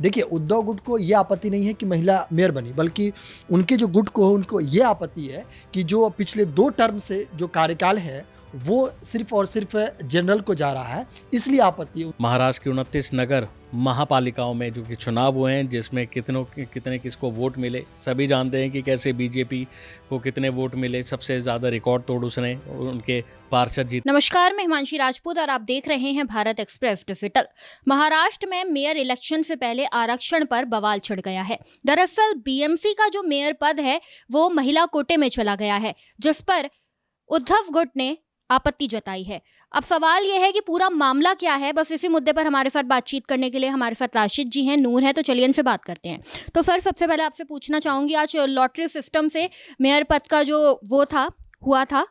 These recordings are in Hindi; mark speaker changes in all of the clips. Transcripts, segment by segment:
Speaker 1: देखिए, उद्धव गुट को ये आपत्ति नहीं है कि महिला मेयर बनी, बल्कि उनके जो गुट को है उनको ये आपत्ति है कि जो पिछले 2 टर्म से जो कार्यकाल है वो सिर्फ और सिर्फ जनरल को जा रहा है, इसलिए आपत्ति है।
Speaker 2: महाराष्ट्र की 29 नगर महापालिकाओं में जो कि चुनाव हुए हैं, जिसमें कितने किसको वोट मिले, सभी जानते हैं कि कैसे बीजेपी को कितने वोट मिले, सबसे ज़्यादा रिकॉर्ड तोड़ उसने उनके पार्षद जीत।
Speaker 3: नमस्कार, मैं हिमांशी राजपूत और आप देख रहे हैं भारत एक्सप्रेस डिजिटल। महाराष्ट्र में मेयर इलेक्शन से पहले आरक्षण पर बवाल छिड़ गया है। दरअसल बीएमसी का जो मेयर पद है वो महिला कोटे में चला गया है, जिस पर उद्धव गुट ने आपत्ति जताई है। अब सवाल यह है कि पूरा मामला क्या है। बस इसी मुद्दे पर हमारे साथ बातचीत करने के लिए हमारे साथ राशिद जी हैं, नूर है, तो चलिए इनसे बात करते हैं। तो सर, सबसे पहले आपसे पूछना चाहूंगी, आज लॉटरी सिस्टम से मेयर पद का जो हुआ था,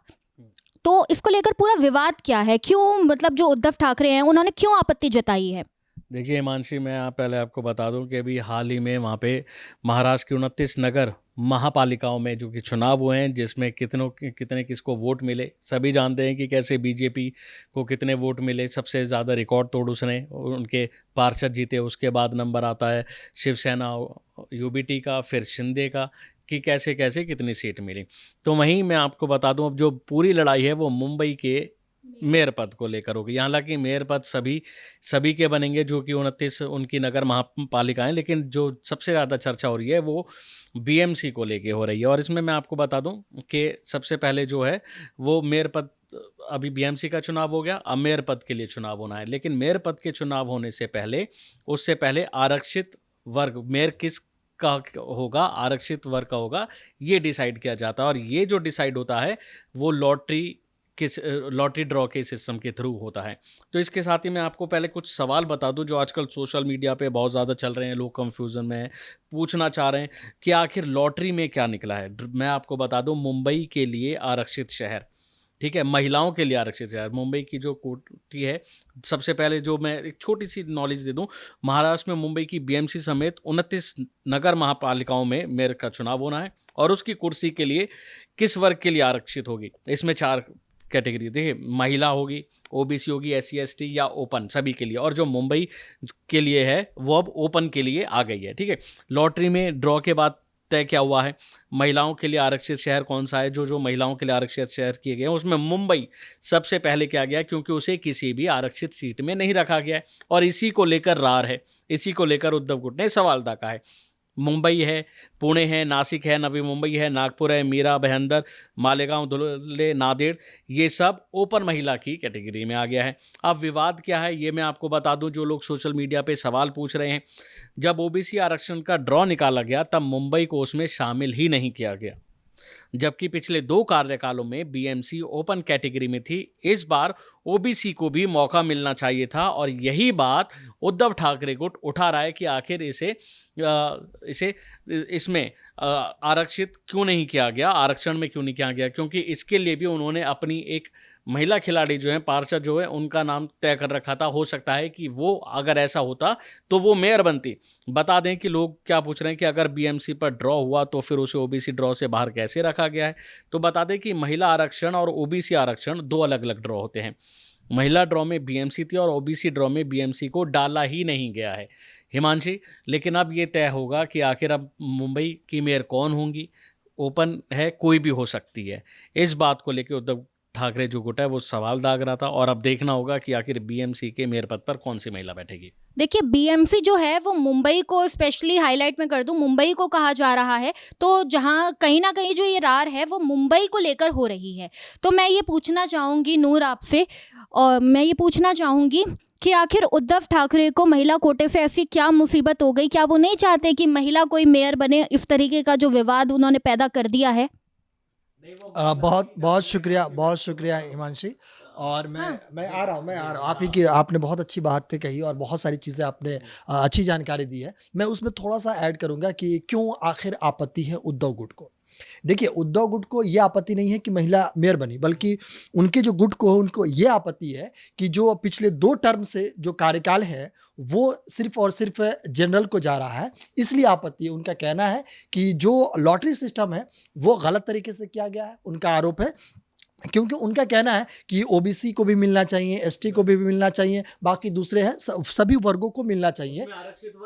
Speaker 3: तो इसको लेकर पूरा विवाद क्या है? क्यों, मतलब जो उद्धव ठाकरे हैं उन्होंने क्यों आपत्ति जताई है?
Speaker 2: देखिए हिमांशी, मैं पहले आपको बता दूं कि अभी हाल ही में वहाँ पे महाराष्ट्र की 29 नगर महापालिकाओं में जो कि चुनाव हुए हैं, जिसमें कितने किसको वोट मिले, सभी जानते हैं कि कैसे बीजेपी को कितने वोट मिले, सबसे ज़्यादा रिकॉर्ड तोड़ उसने उनके पार्षद जीते। उसके बाद नंबर आता है शिवसेना यूबीटी का, फिर शिंदे का, कि कैसे कैसे कितनी सीट मिली। तो वहीं मैं आपको बता दूं, अब जो पूरी लड़ाई है वो मुंबई के मेयर पद को लेकर होगी। हालांकि मेयर पद सभी के बनेंगे जो कि 29 उनकी नगर महापालिकाएं, लेकिन जो सबसे ज़्यादा चर्चा हो रही है वो बीएमसी को लेके हो रही है। और इसमें मैं आपको बता दूं कि सबसे पहले जो है वो मेयर पद, अभी बीएमसी का चुनाव हो गया, अब मेयर पद के लिए चुनाव होना है। लेकिन मेयर पद के चुनाव होने से पहले, उससे पहले आरक्षित वर्ग मेयर किस का होगा, आरक्षित वर्ग का होगा, ये डिसाइड किया जाता है। और ये जो डिसाइड होता है वो लॉटरी ड्रॉ के सिस्टम के थ्रू होता है। तो इसके साथ ही मैं आपको पहले कुछ सवाल बता दूं जो आजकल सोशल मीडिया पे बहुत ज़्यादा चल रहे हैं। लोग कंफ्यूजन में हैं, पूछना चाह रहे हैं कि आखिर लॉटरी में क्या निकला है। मैं आपको बता दूं, मुंबई के लिए आरक्षित शहर, ठीक है, महिलाओं के लिए आरक्षित शहर मुंबई की जो कोटी है। सबसे पहले जो मैं एक छोटी सी नॉलेज दे दूं, महाराष्ट्र में मुंबई की बीएमसी समेत 29 नगर महापालिकाओं में मेयर का चुनाव होना है, और उसकी कुर्सी के लिए किस वर्ग के लिए आरक्षित होगी। इसमें 4 कैटेगरी, देखिए, महिला होगी, ओबीसी होगी, एससी एसटी या ओपन, सभी के लिए। और जो मुंबई के लिए है वो अब ओपन के लिए आ गई है, ठीक है। लॉटरी में ड्रॉ के बाद तय क्या हुआ है, महिलाओं के लिए आरक्षित शहर कौन सा है। जो महिलाओं के लिए आरक्षित शहर किए गए हैं उसमें मुंबई सबसे पहले किया गया, क्योंकि उसे किसी भी आरक्षित सीट में नहीं रखा गया है। और इसी को लेकर रार है, इसी को लेकर उद्धव गुट ने सवाल दागा है। मुंबई है, पुणे है, नासिक है, नवी मुंबई है, नागपुर है, मीरा भाईंदर, मालेगांव, धुले, नांदेड़, ये सब ओपन महिला की कैटेगरी में आ गया है। अब विवाद क्या है ये मैं आपको बता दूं, जो लोग सोशल मीडिया पे सवाल पूछ रहे हैं। जब ओबीसी आरक्षण का ड्रॉ निकाला गया तब मुंबई को उसमें शामिल ही नहीं किया गया, जबकि पिछले 2 कार्यकालों में बीएमसी ओपन कैटेगरी में थी। इस बार ओबीसी को भी मौका मिलना चाहिए था, और यही बात उद्धव ठाकरे गुट उठा रहा है कि आखिर इसमें आरक्षित क्यों नहीं किया गया, आरक्षण में क्यों नहीं किया गया। क्योंकि इसके लिए भी उन्होंने अपनी एक महिला खिलाड़ी जो है, पार्षद जो है, उनका नाम तय कर रखा था। हो सकता है कि वो, अगर ऐसा होता तो वो मेयर बनती। बता दें कि लोग क्या पूछ रहे हैं कि अगर बीएमसी पर ड्रॉ हुआ तो फिर उसे ओबीसी ड्रॉ से बाहर कैसे रखा गया है। तो बता दें कि महिला आरक्षण और ओबीसी आरक्षण 2 अलग अलग ड्रॉ होते हैं। महिला ड्रॉ में बीएमसी थी और ओबीसी ड्रॉ में बीएमसी को डाला ही नहीं गया है, हिमांशी। लेकिन अब ये तय होगा कि आखिर अब मुंबई की मेयर कौन होंगी। ओपन है, कोई भी हो सकती है। इस बात को लेकर उद्धव ठाकरे जो गुट है वो सवाल दाग रहा था, और अब देखना होगा कि आखिर बीएमसी के मेयर पद पर कौन सी महिला बैठेगी।
Speaker 3: देखिए, बीएमसी जो है वो मुंबई को, स्पेशली हाईलाइट में कर दूं, मुंबई को कहा जा रहा है। तो जहां कहीं ना कहीं जो ये रार है वो मुंबई को लेकर हो रही है। तो मैं ये पूछना चाहूँगी नूर आपसे, और मैं ये पूछना चाहूँगी कि आखिर उद्धव ठाकरे को महिला कोटे से ऐसी क्या मुसीबत हो गई? क्या वो नहीं चाहते कि महिला कोई मेयर बने? इस तरीके का जो विवाद उन्होंने पैदा कर दिया है।
Speaker 1: बहुत बहुत शुक्रिया हिमांशी। और मैं आ रहा हूँ आपने बहुत अच्छी बातें कही और बहुत सारी चीज़ें आपने अच्छी जानकारी दी है। मैं उसमें थोड़ा सा ऐड करूँगा कि क्यों आखिर आपत्ति है उद्धव गुट को। देखिए, उद्धव गुट को ये आपत्ति नहीं है कि महिला मेयर बनी, बल्कि उनके जो गुट को है उनको ये आपत्ति है कि जो पिछले 2 टर्म से जो कार्यकाल है वो सिर्फ और सिर्फ जनरल को जा रहा है, इसलिए आपत्ति है। उनका कहना है कि जो लॉटरी सिस्टम है वो गलत तरीके से किया गया है। उनका आरोप है क्योंकि उनका कहना है कि ओबीसी को भी मिलना चाहिए, एसटी को भी मिलना चाहिए, बाकी दूसरे हैं सभी वर्गों को मिलना चाहिए,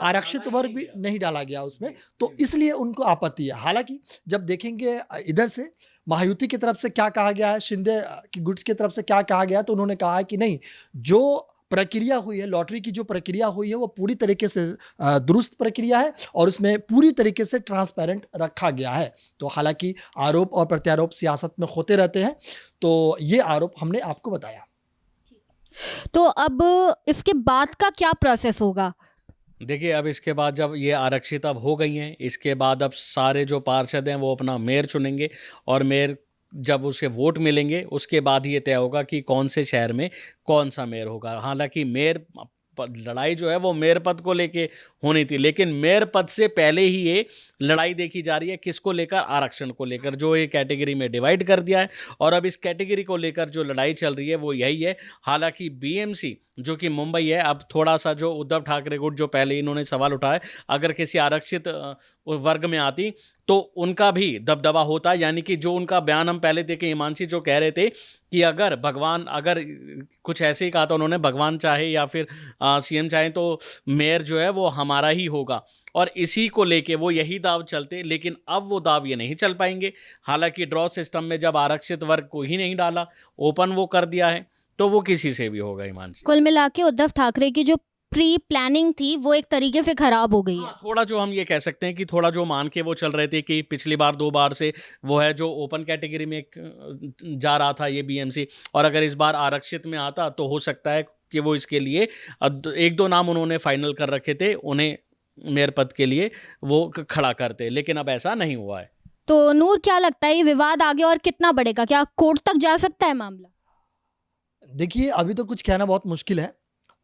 Speaker 1: आरक्षित वर्ग भी नहीं डाला गया उसमें, तो इसलिए उनको आपत्ति है। हालांकि जब देखेंगे इधर से महायुति की तरफ से क्या कहा गया है, शिंदे की गुट की तरफ से क्या कहा गया है, तो उन्होंने कहा है कि नहीं, जो प्रक्रिया हुई है, लॉटरी की जो प्रक्रिया हुई है वो पूरी तरीके से दुरुस्त प्रक्रिया है और उसमें पूरी तरीके से ट्रांसपेरेंट रखा गया है। तो हालांकि आरोप और प्रत्यारोप सियासत में होते रहते हैं, तो ये आरोप हमने आपको बताया।
Speaker 3: तो अब इसके बाद का क्या प्रोसेस होगा?
Speaker 2: देखिए, अब इसके बाद जब ये आरक्षित अब हो गई हैं, इसके बाद अब सारे जो पार्षद हैं वो अपना मेयर चुनेंगे और मेयर जब उसे वोट मिलेंगे उसके बाद ये तय होगा कि कौन से शहर में कौन सा मेयर होगा। हालांकि मेयर लड़ाई जो है वो मेयर पद को लेके होनी थी, लेकिन मेयर पद से पहले ही ये लड़ाई देखी जा रही है किसको लेकर, आरक्षण को लेकर, जो ये कैटेगरी में डिवाइड कर दिया है। और अब इस कैटेगरी को लेकर जो लड़ाई चल रही है वो यही है। हालांकि बीएमसी जो कि मुंबई है, अब थोड़ा सा जो उद्धव ठाकरे गुट जो पहले इन्होंने सवाल उठाया, अगर किसी आरक्षित वर्ग में आती तो उनका भी दबदबा होता, यानी कि जो उनका बयान हम पहले देखे, हिमांशी जो कह रहे थे कि अगर भगवान, अगर कुछ ऐसे ही कहा था उन्होंने, भगवान चाहे या फिर सीएम चाहे तो मेयर जो है वो हमारा ही होगा, और इसी को लेके वो यही दाव चलते। लेकिन अब वो दाव ये नहीं चल पाएंगे। हालांकि ड्रॉ सिस्टम में जब आरक्षित वर्ग को ही नहीं डाला, ओपन वो कर दिया है, तो वो किसी से भी होगा। हिमांशी,
Speaker 3: कुल मिला के उद्धव ठाकरे की जो प्री प्लानिंग थी वो एक तरीके से खराब हो गई है।
Speaker 2: थोड़ा जो हम ये कह सकते हैं कि थोड़ा जो मान के वो चल रहे थे कि पिछली बार 2 बार से वो है जो ओपन कैटेगरी में जा रहा था ये बीएमसी, और अगर इस बार आरक्षित में आता तो हो सकता है कि वो इसके लिए 1-2 नाम उन्होंने फाइनल कर रखे थे, उन्हें मेयर पद के लिए वो खड़ा करते, लेकिन अब ऐसा नहीं हुआ है।
Speaker 3: तो नूर, क्या लगता है ये विवाद आगे और कितना बढ़ेगा? क्या कोर्ट तक जा सकता है मामला?
Speaker 1: देखिए, अभी तो कुछ कहना बहुत मुश्किल है,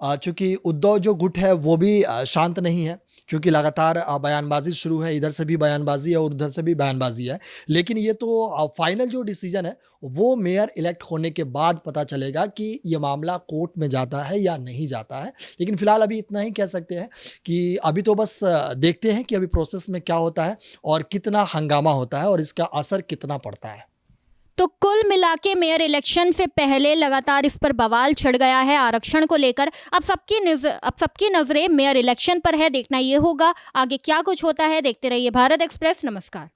Speaker 1: चूँकि उद्धव जो गुट है वो भी शांत नहीं है, क्योंकि लगातार बयानबाजी शुरू है, इधर से भी बयानबाजी है और उधर से भी बयानबाजी है। लेकिन ये तो फाइनल जो डिसीजन है वो मेयर इलेक्ट होने के बाद पता चलेगा कि ये मामला कोर्ट में जाता है या नहीं जाता है। लेकिन फिलहाल अभी इतना ही कह सकते हैं कि अभी तो बस देखते हैं कि अभी प्रोसेस में क्या होता है और कितना हंगामा होता है और इसका असर कितना पड़ता है।
Speaker 3: तो कुल मिला के मेयर इलेक्शन से पहले लगातार इस पर बवाल छिड़ गया है आरक्षण को लेकर। अब सबकी नजरें मेयर इलेक्शन पर है। देखना ये होगा आगे क्या कुछ होता है। देखते रहिए भारत एक्सप्रेस। नमस्कार।